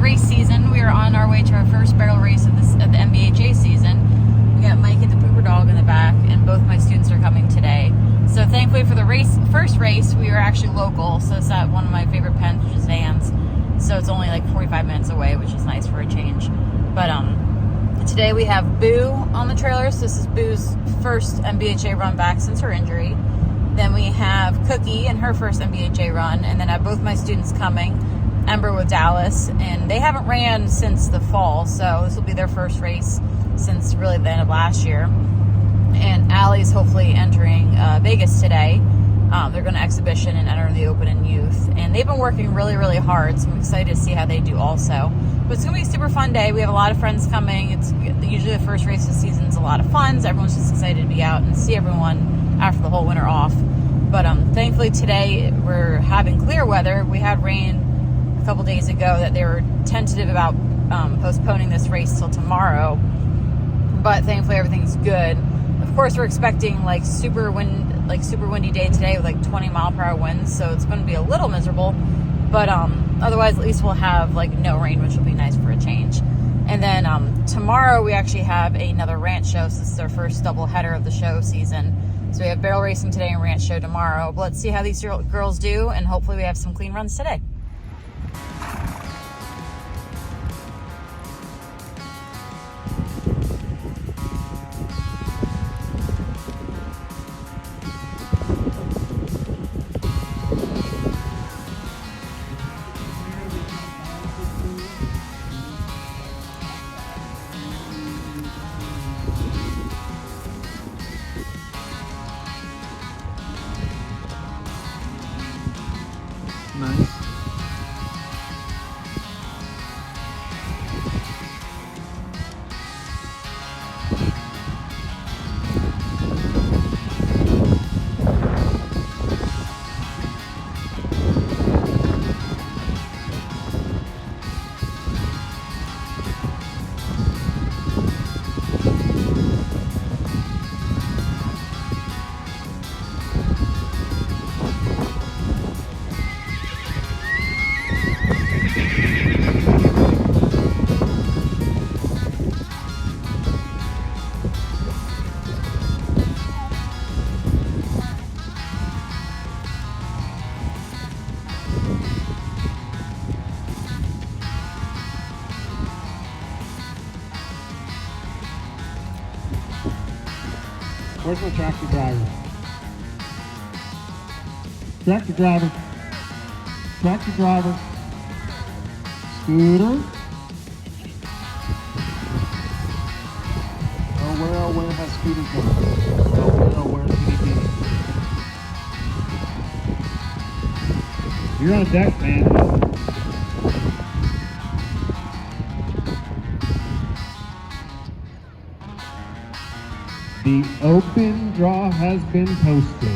race season. We are on our way to our first barrel race of the NBHA season. We got Mike and the pooper dog in the back, and both my students are coming today. So thankfully for the first race, we were actually local, so it's at one of my favorite pens, which is Vans. So it's only like 45 minutes away, which is nice for a change. But today we have Boo on the trailer. So this is Boo's first NBHA run back since her injury. Then we have Cookie in her first NBHA run, and then I have both my students coming, Ember with Dallas, and they haven't ran since the fall, so this will be their first race since really the end of last year. And Allie's hopefully entering Vegas today. They're going to exhibition and enter the Open and Youth, and they've been working really, really hard, so I'm excited to see how they do also. But it's going to be a super fun day. We have a lot of friends coming. It's usually the first race of the season is a lot of fun, so everyone's just excited to be out and see everyone after the whole winter off. But thankfully today we're having clear weather. We had rain a couple days ago that they were tentative about postponing this race till tomorrow, but thankfully everything's good. Of course, we're expecting like super windy day today with like 20-mile-per-hour winds, so it's going to be a little miserable, but otherwise at least we'll have like no rain, which will be nice for a change. And then tomorrow we actually have another ranch show, so this is our first double header of the show season. So we have barrel racing today and ranch show tomorrow. But let's see how these girls do, and hopefully we have some clean runs today. Nice. Where's the tractor driver? Tractor driver. Tractor driver. Scooter. Oh, where has Scooter gone? Oh, where's he? You're on deck, man. The open draw has been posted.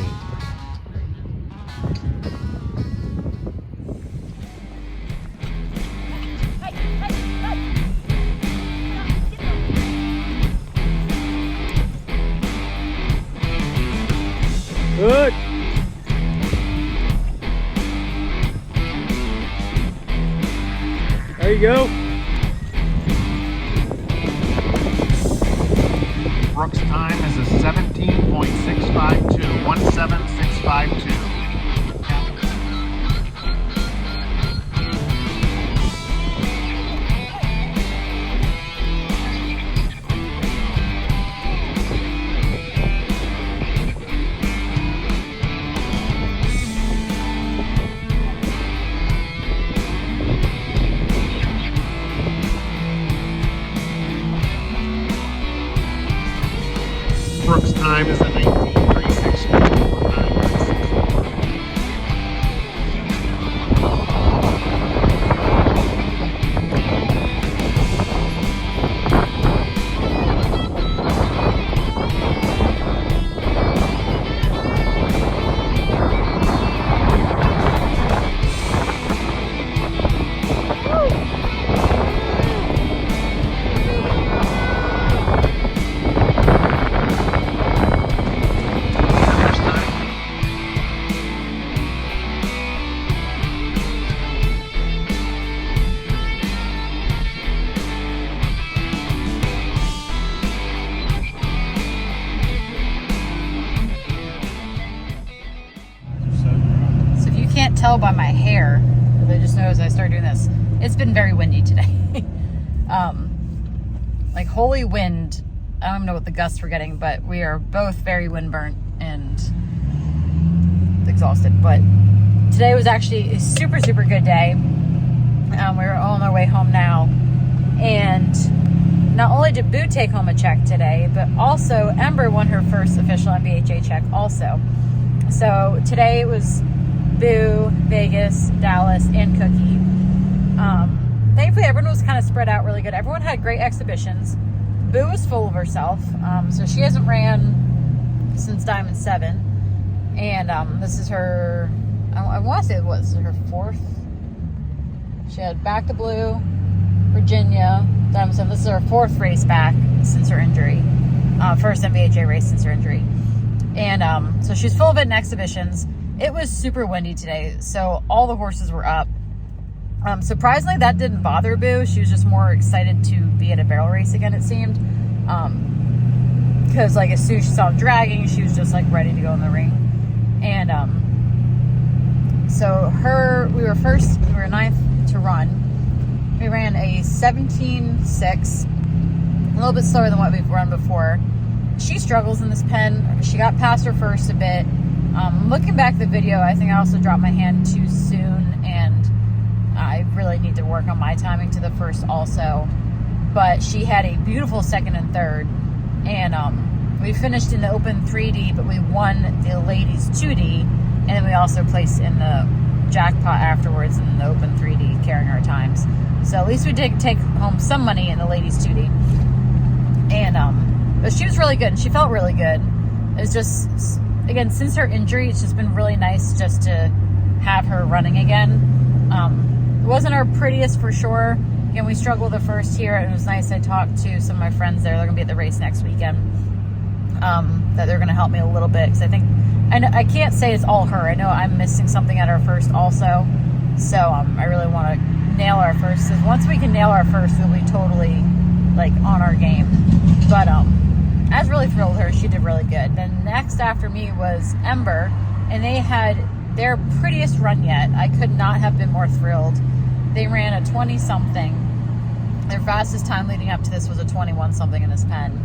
Good. There you go. Brooke's time is a 17.652, 17652. Brooke's time is a 19.364. tell by my hair, I just noticed I started doing this. It's been very windy today. Like holy wind. I don't even know what the gusts we're getting, but we are both very windburnt and exhausted. But today was actually a super, super good day. We're on our way home now. And not only did Boo take home a check today, but also Ember won her first official NBHA check also. So today it was Boo, Vegas, Dallas, and Cookie. Thankfully, everyone was kind of spread out really good. Everyone had great exhibitions. Boo was full of herself. So she hasn't ran since Diamond 7. And this is her, I want to say it was her 4th. She had Back to Blue, Virginia, Diamond 7. This is her 4th race back since her injury. First NBHA race since her injury. And so she's full of it in exhibitions. It was super windy today, so all the horses were up. Surprisingly, that didn't bother Boo. She was just more excited to be at a barrel race again, it seemed. Because like as soon as she saw him dragging, she was just like ready to go in the ring. And so we were 9th to run. We ran a 17.6, a little bit slower than what we've run before. She struggles in this pen. She got past her first a bit. Looking back at the video, I think I also dropped my hand too soon, and I really need to work on my timing to the first also. But she had a beautiful second and third, and we finished in the open 3D, but we won the ladies 2D, and then we also placed in the jackpot afterwards in the open 3D, carrying our times. So at least we did take home some money in the ladies 2D. And but she was really good, and she felt really good. It's just, again, since her injury, it's just been really nice just to have her running again. It wasn't our prettiest for sure. Again, we struggled the first here. It was nice. I talked to some of my friends there. They're going to be at the race next weekend. That they're going to help me a little bit, because I think, I can't say it's all her. I know I'm missing something at our first also. So I really want to nail our first. Because once we can nail our first, we'll be totally like on our game. But I was really thrilled with her. She did really good. Then next after me was Ember, and they had their prettiest run yet. I could not have been more thrilled. They ran a 20-something. Their fastest time leading up to this was a 21-something in this pen.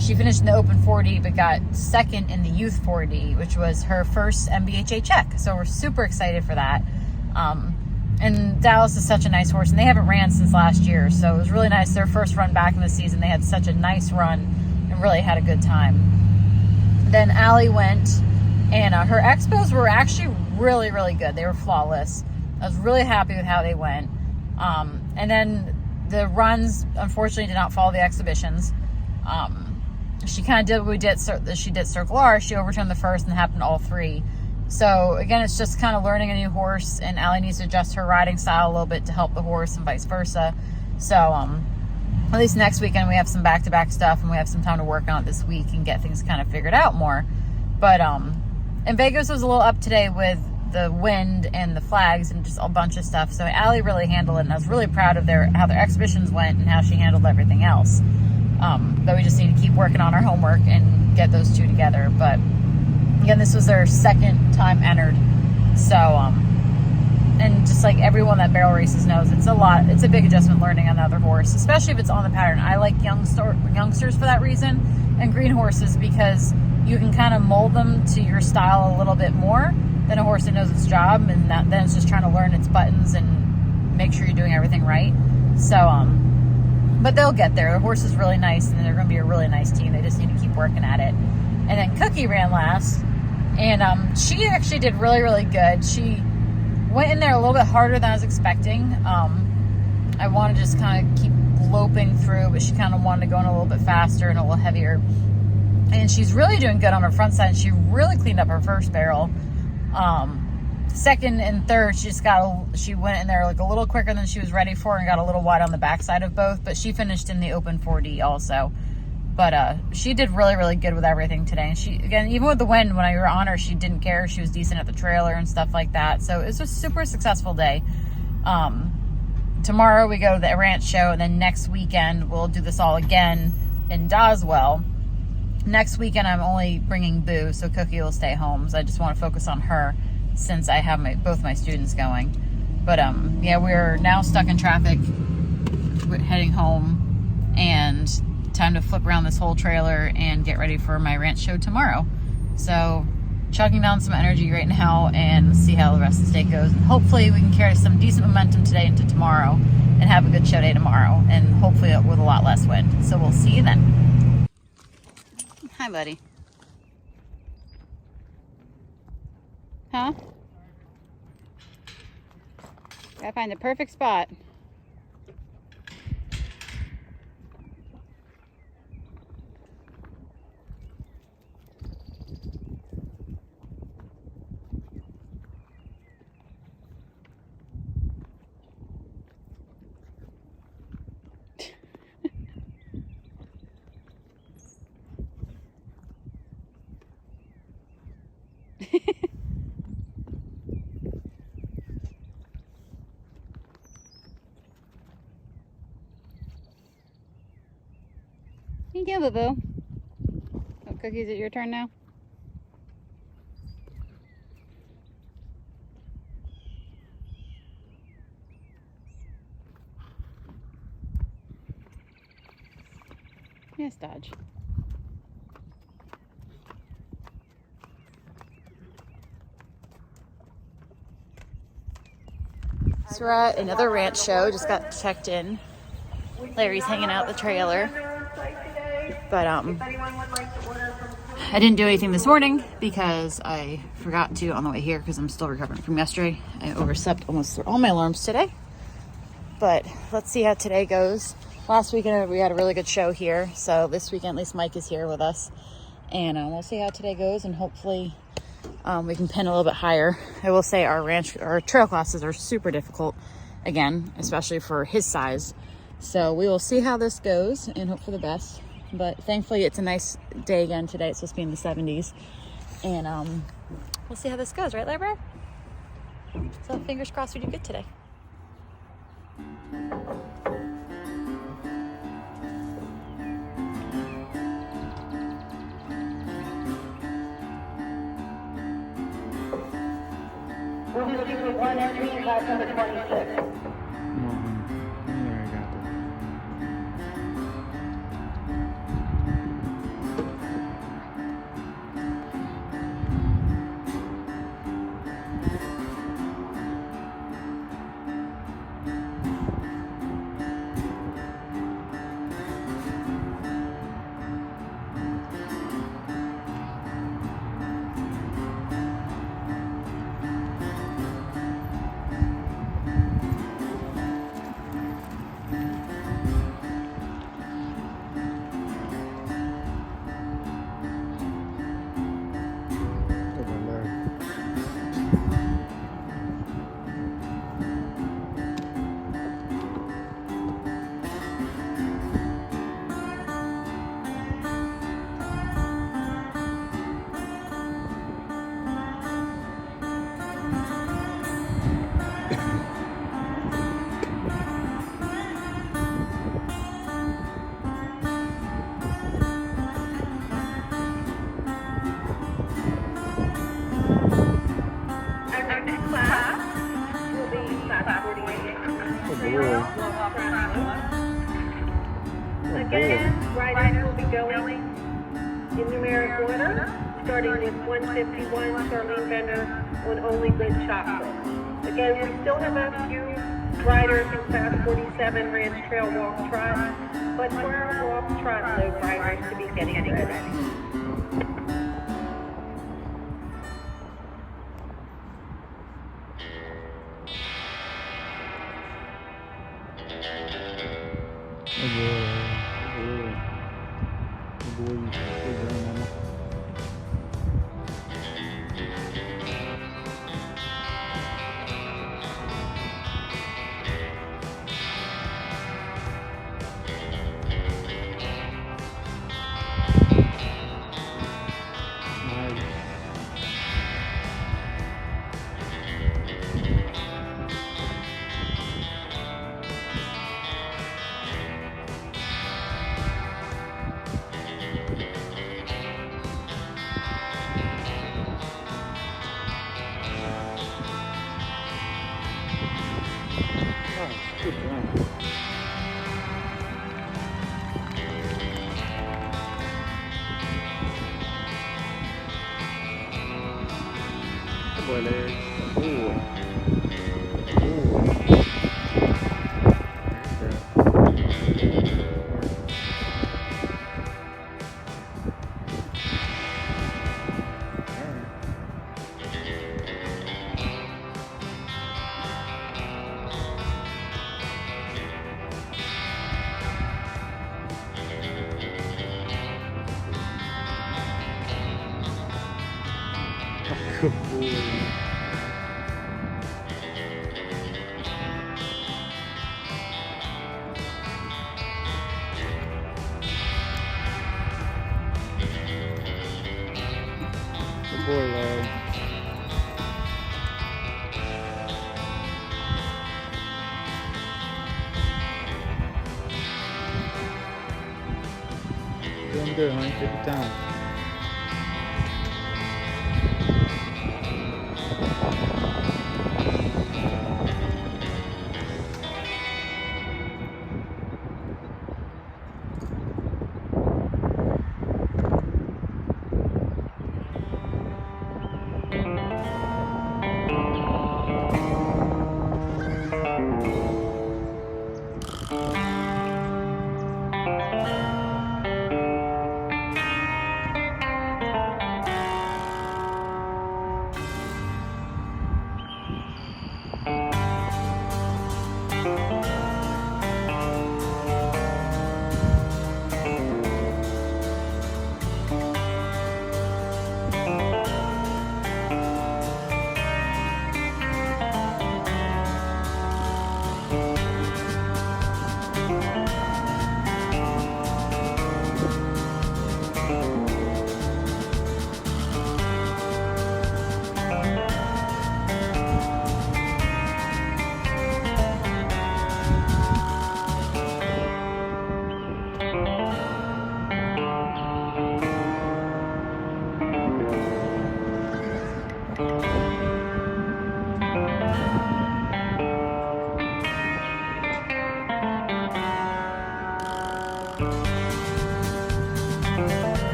She finished in the open 40, but got second in the youth 40, which was her first NBHA check. So we're super excited for that. And Dallas is such a nice horse, and they haven't ran since last year, so it was really nice. Their first run back in the season, they had such a nice run and really had a good time. Then Allie went, and her expos were actually really, really good. They were flawless. I was really happy with how they went. And then the runs, unfortunately, did not follow the exhibitions. She kind of did what we did. She did Circle R. She overturned the first and happened all 3. So again, it's just kind of learning a new horse, and Allie needs to adjust her riding style a little bit to help the horse and vice versa. So at least next weekend we have some back-to-back stuff, and we have some time to work on it this week and get things kind of figured out more. But and Vegas was a little up today with the wind and the flags and just a bunch of stuff. So Allie really handled it, and I was really proud of how their exhibitions went and how she handled everything else. But we just need to keep working on our homework and get those two together. But again, this was their second time entered. So, and just like everyone that barrel races knows, it's a big adjustment learning on the other horse, especially if it's on the pattern. I like youngsters for that reason, and green horses, because you can kind of mold them to your style a little bit more than a horse that knows its job, and then it's just trying to learn its buttons and make sure you're doing everything right. So, but they'll get there. The horse is really nice, and they're going to be a really nice team. They just need to keep working at it. And then Cookie ran last, and she actually did really, really good. She went in there a little bit harder than I was expecting. I wanted to just kind of keep loping through, but she kind of wanted to go in a little bit faster and a little heavier. And she's really doing good on her front side. She really cleaned up her first barrel. Second and third, she went in there like a little quicker than she was ready for and got a little wide on the backside of both, but she finished in the open 4D also. But she did really, really good with everything today. And she, again, even with the wind, when I were on her, she didn't care. She was decent at the trailer and stuff like that. So it was a super successful day. Tomorrow we go to the ranch show, and then next weekend we'll do this all again in Doswell. Next weekend I'm only bringing Boo, so Cookie will stay home. So I just want to focus on her. since I have both my students going. But yeah, we're now stuck in traffic. We're heading home, and time to flip around this whole trailer and get ready for my ranch show tomorrow. So chugging down some energy right now and see how the rest of the day goes. And hopefully we can carry some decent momentum today into tomorrow and have a good show day tomorrow, and hopefully with a lot less wind. So we'll see you then. Hi, buddy. Huh? Gotta find the perfect spot. Thank you, boo-boo. Oh, Cookie, is it your turn now? Yes, Dodge. So we're at another ranch show, just got checked in. Larry's hanging out the trailer. But I didn't do anything this morning because I forgot to on the way here because I'm still recovering from yesterday. I overslept almost all my alarms today. But let's see how today goes. Last weekend we had a really good show here, so this weekend at least Mike is here with us. And we'll see how today goes, and hopefully we can pin a little bit higher. I will say our trail classes are super difficult, again, especially for his size. So we will see how this goes and hope for the best. But thankfully it's a nice day again today. It's supposed to be in the 70s. And we'll see how this goes, right, Larry? So fingers crossed we do good today. We'll be looking for one entry in class number 26. Again, riders will be going in numeric order, starting with 151 Charlene Bender on Only Good Chocolate. Again, we still have a few riders in class 47 Ranch Trail Walk Trot, but for our walk trot load riders to be getting ready. Good job. Good boy, Larry. Ooh. Good boy. Good boy, Larry. Doing good, honey. Take your time.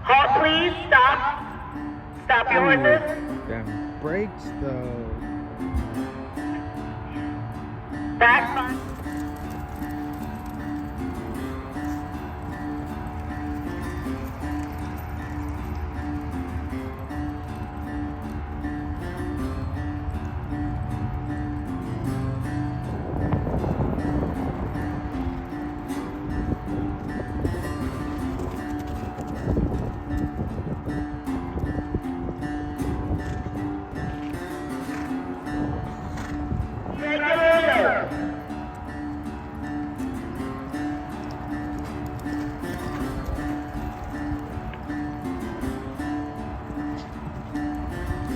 Halt, please. Stop. Stop your horses. Damn brakes, though. Back.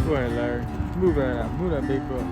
Go ahead, Larry. Move that out. Move that big book.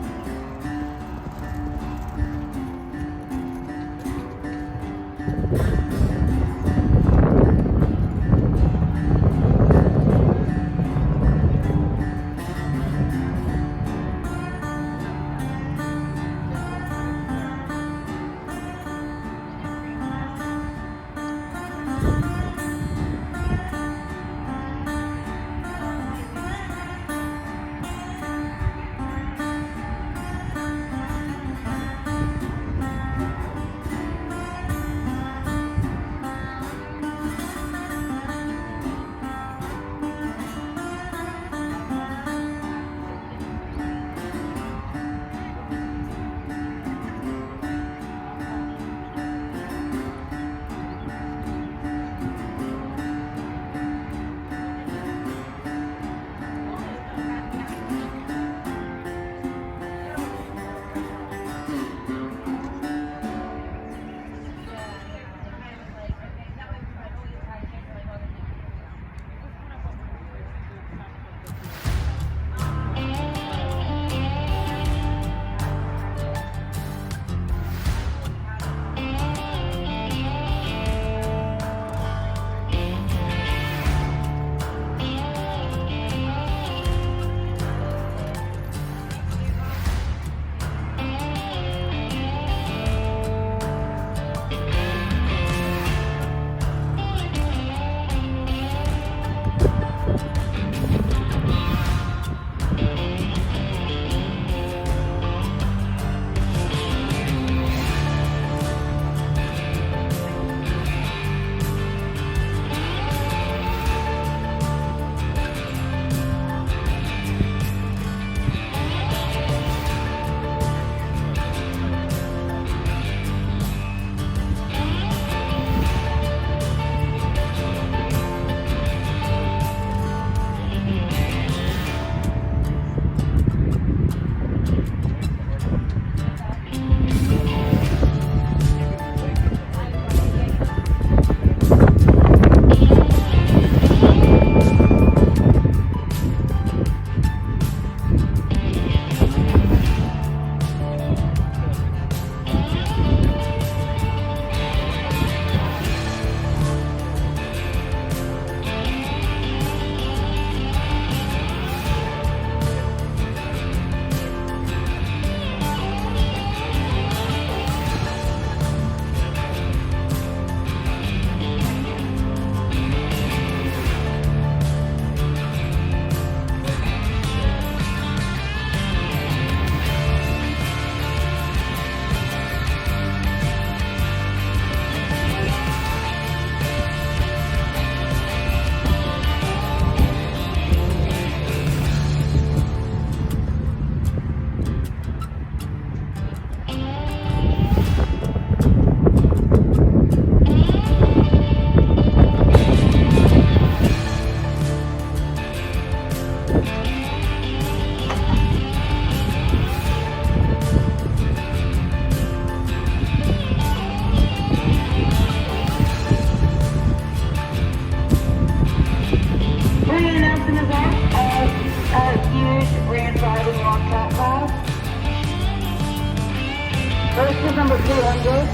was number 200.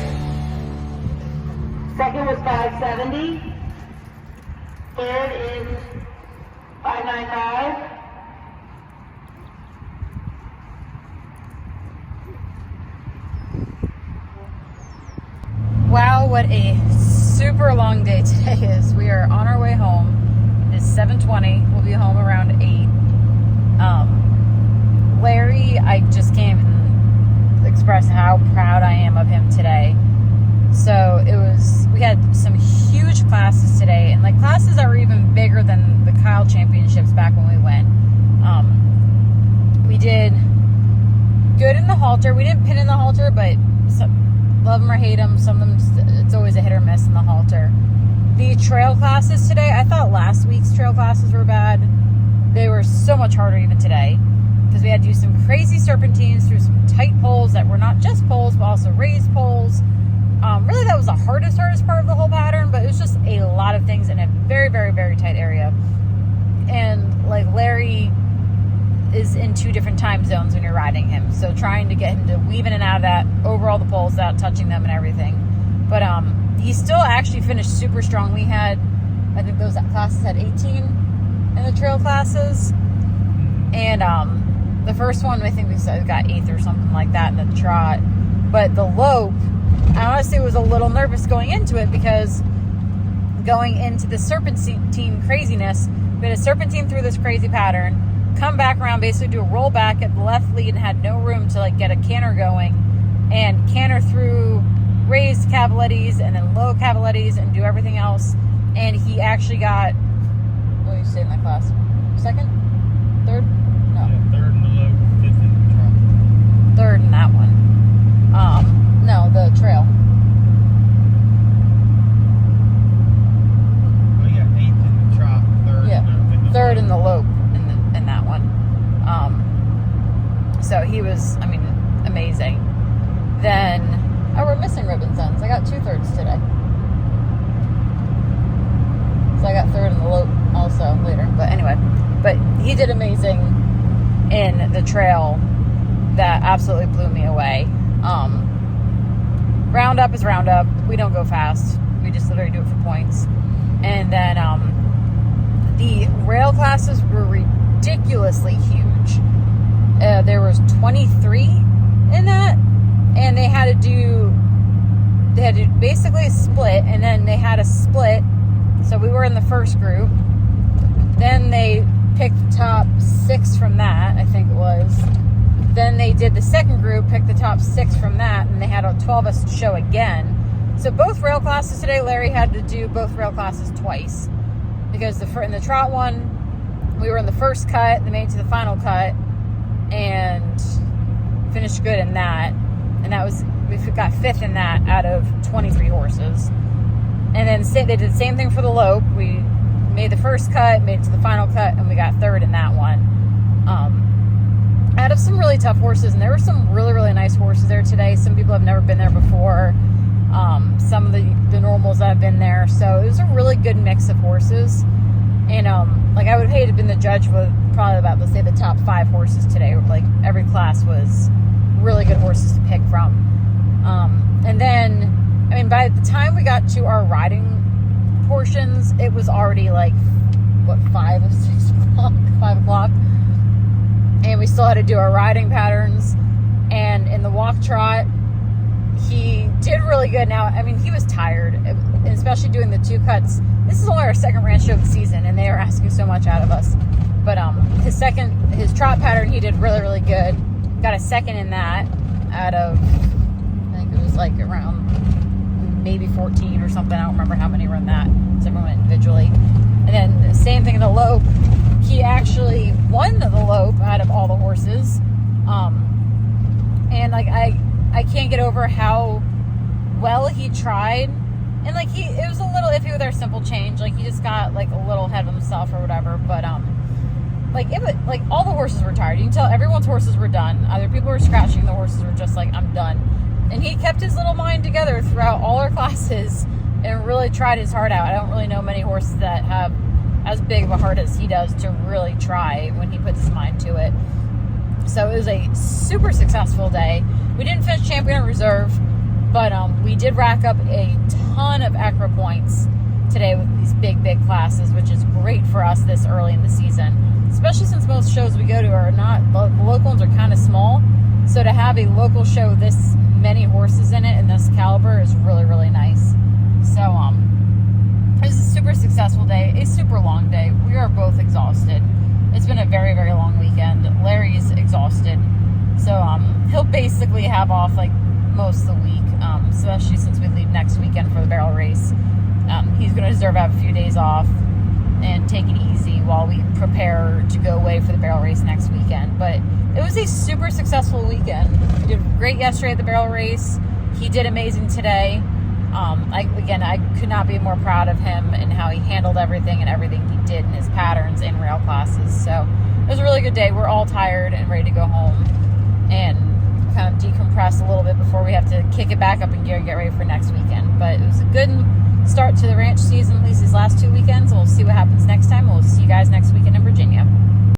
Second was 570. Third is 595. Wow, what a super long day today is. We are on our way home. It's 7:20. We'll be home around 8. Larry, I just can't even express how proud I am of him today. So we had some huge classes today, and like classes that were even bigger than the Kyle championships back when we went. We did good in the halter. We didn't pin in the halter, but love them or hate them. Some of them, it's always a hit or miss in the halter. The trail classes today, I thought last week's trail classes were bad. They were so much harder even today because we had to do some crazy serpentines through some tight poles that were not just poles, but also raised poles. Really, that was the hardest part of the whole pattern, but it was just a lot of things in a very, very, very tight area. And like Larry is in 2 different time zones when you're riding him, so trying to get him to weave in and out of that over all the poles without touching them and everything. But he still actually finished super strong. We had, I think those classes had 18 in the trail classes, and the first one I think we got 8th or something like that in the trot. But the lope, I honestly was a little nervous going into it because going into the serpentine craziness, we had a serpentine through this crazy pattern, come back around, basically do a roll back at the left lead and had no room to like get a canter going, and canter through raised cavalettes and then low cavalettes and do everything else. And he actually got, what did you say in that class? 2nd? 3rd? No. Yeah, 3rd in the low, 5th in the trot. 3rd in that one. No, the trail. Well, yeah, 8th in the trot, 3rd Yeah, in the 3rd in the lope in that one. So he was, I mean, amazing. Then, we're missing ribbons ends. I got 2 thirds today. So I got 3rd in the lope also later. But anyway, but he did amazing in the trail. That absolutely blew me away. Roundup is roundup. We don't go fast. We just literally do it for points. And then the rail classes were ridiculously huge. There was 23 in that, and they had to basically split, and then they had a split. So we were in the first group. Then they picked the top 6 from that, I think it was. Then they did the second group, picked the top 6 from that, and they had 12 of us show again. So both rail classes today, Larry had to do both rail classes twice. Because in the trot one, we were in the first cut, they made it to the final cut, and finished good in that. And that was, we got 5th in that out of 23 horses. And then they did the same thing for the lope. We made the first cut, made it to the final cut, and we got 3rd in that one. Out of some really tough horses, and there were some really, really nice horses there today. Some people have never been there before. Some of the normals that have been there. So it was a really good mix of horses. And like I would have hated to have been the judge with probably about, let's say, the top 5 horses today. Like every class was really good horses to pick from. And then, I mean, by the time we got to our riding portions, it was already like, what, 5 or 6 o'clock? 5 o'clock. And we still had to do our riding patterns. And in the walk trot, he did really good. Now, I mean, he was tired, especially doing the 2 cuts. This is only our 2nd ranch show of the season, and they are asking so much out of us. But his trot pattern, he did really, really good. Got a 2nd in that out of, I think it was like around maybe 14 or something. I don't remember how many were in that. So everyone went individually. And then the same thing in the lope. He actually won the lope out of all the horses. And like I can't get over how well he tried. And like it was a little iffy with our simple change. Like he just got like a little ahead of himself or whatever. But like all the horses were tired. You can tell everyone's horses were done. Either people were scratching, the horses were just like, I'm done. And he kept his little mind together throughout all our classes and really tried his heart out. I don't really know many horses that have as big of a heart as he does to really try when he puts his mind to it. So it was a super successful day. We didn't finish champion or reserve, but we did rack up a ton of acro points today with these big classes, which is great for us this early in the season, especially since most shows we go to are not, the local ones are kind of small. So to have a local show this many horses in it and this caliber is really nice. So it was a super successful day, a super long day. We are both exhausted. It's been a very long weekend. Larry's exhausted, so he'll basically have off like most of the week, especially since we leave next weekend for the barrel race. He's going to deserve to have a few days off and take it easy while we prepare to go away for the barrel race next weekend. But it was a super successful weekend. We did great yesterday at the barrel race. He did amazing today. I could not be more proud of him and how he handled everything and everything he did in his patterns and rail classes. So it was a really good day. We're all tired and ready to go home and kind of decompress a little bit before we have to kick it back up in gear and get ready for next weekend. But it was a good start to the ranch season, at least these last 2 weekends. We'll see what happens next time. We'll see you guys next weekend in Virginia.